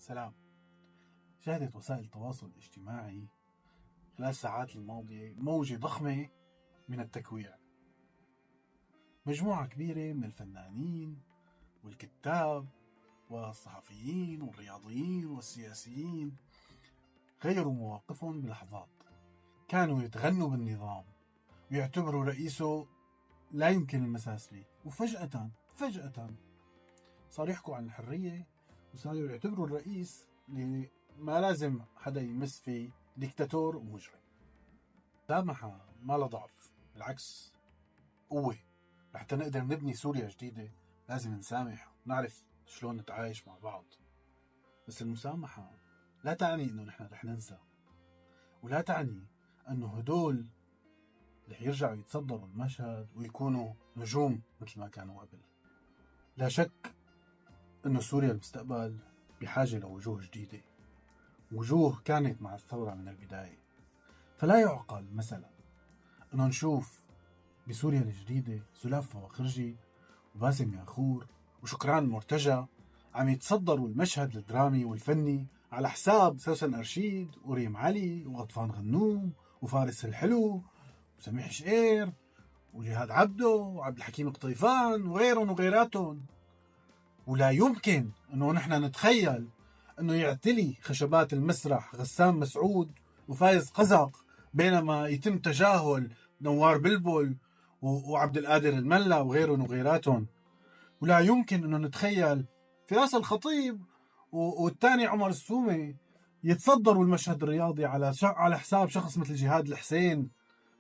سلام. شهدت وسائل التواصل الاجتماعي خلال الساعات الماضية موجة ضخمة من التكويع. مجموعة كبيرة من الفنانين والكتاب والصحفيين والرياضيين والسياسيين غيروا مواقفهم بلحظات. كانوا يتغنوا بالنظام ويعتبروا رئيسه لا يمكن المساس فيه، وفجأة صاروا يحكوا عن الحرية وصاروا يعتبروا الرئيس اللي ما لازم حدا يمس فيه ديكتاتور ومجرم. مسامحة ما له ضعف، بالعكس قوة. لحتى نقدر نبني سوريا جديدة لازم نسامح ونعرف شلون نتعايش مع بعض. بس المسامحة لا تعني انه نحن رح ننسى، ولا تعني انه هدول رح يرجعوا يتصدروا المشهد ويكونوا نجوم مثل ما كانوا قبل. لا شك انه سوريا المستقبل بحاجة لوجوه جديدة، وجوه كانت مع الثورة من البداية. فلا يعقل مثلا انه نشوف بسوريا الجديدة سلاف فواخرجي وباسم ياخور وشكران مرتجى عم يتصدروا المشهد الدرامي والفني على حساب سوسن أرشيد وريم علي وغطفان غنوم وفارس الحلو وسميح شقير وجهاد عبده وعبد الحكيم قطيفان وغيرهم وغيراتهم. ولا يمكن انه نحن نتخيل انه يعتلي خشبات المسرح غسان مسعود وفايز قزق بينما يتم تجاهل نوار بلبل وعبد القادر الملا وغيرهم وغيراتهم. ولا يمكن انه نتخيل فراس الخطيب والثاني عمر السومي يتصدروا المشهد الرياضي على حساب شخص مثل جهاد الحسين.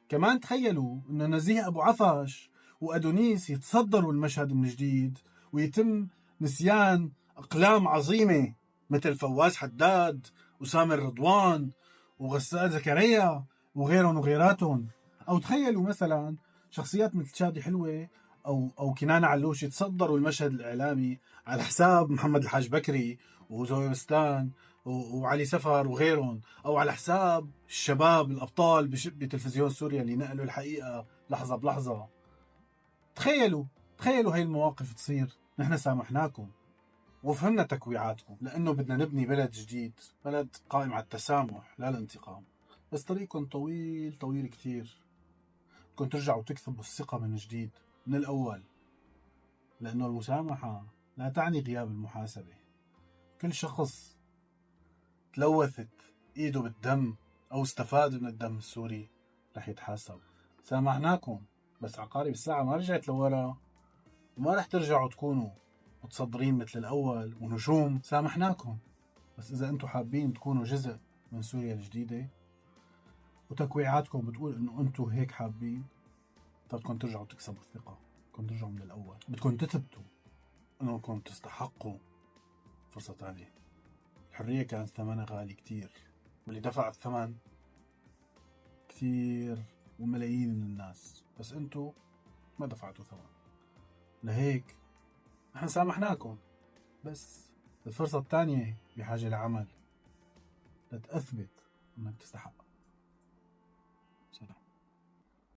كمان تخيلوا انه نزيه ابو عفش وادونيس يتصدروا المشهد من جديد ويتم نسيان اقلام عظيمه مثل فواز حداد وسامر رضوان وغسان زكريا وغيرهم وغيراتهم. او تخيلوا مثلا شخصيات مثل شادي حلوه او كنانة علوش يتصدروا المشهد الاعلامي على حساب محمد الحاج بكري وزوي بستان وعلي سفر وغيرهم، او على حساب الشباب الابطال بتلفزيون سوريا اللي نقلوا الحقيقه لحظه بلحظه. تخيلوا هاي المواقف تصير. نحن سامحناكم وفهمنا تكويعاتكم لانه بدنا نبني بلد جديد، بلد قائم على التسامح لا الانتقام. بس طريقكم طويل كتير. بدكم ترجعوا تكسبوا الثقه من جديد من الاول، لانه المسامحه لا تعني غياب المحاسبه. كل شخص تلوثت ايده بالدم او استفاد من الدم السوري رح يتحاسب. سامحناكم، بس عقارب الساعة ما رجعت لورا، وما رح ترجعوا تكونوا متصدرين مثل الاول ونجوم. سامحناكم، بس اذا انتم حابين تكونوا جزء من سوريا الجديدة وتكويعاتكم بتقول انه انتم هيك حابين، بدكم ترجعوا تكسبوا الثقة. بدكم ترجعوا من الاول، بدكم تثبتوا انكم تستحقوا فرصة ثانية. الحرية كانت ثمنها غالي كتير، واللي دفع الثمن كثير وملايين من الناس، بس انتو ما دفعتوا ثمن. لهيك نحن سامحناكم، بس الفرصة الثانية بحاجة لعمل لتثبت انك تستحق.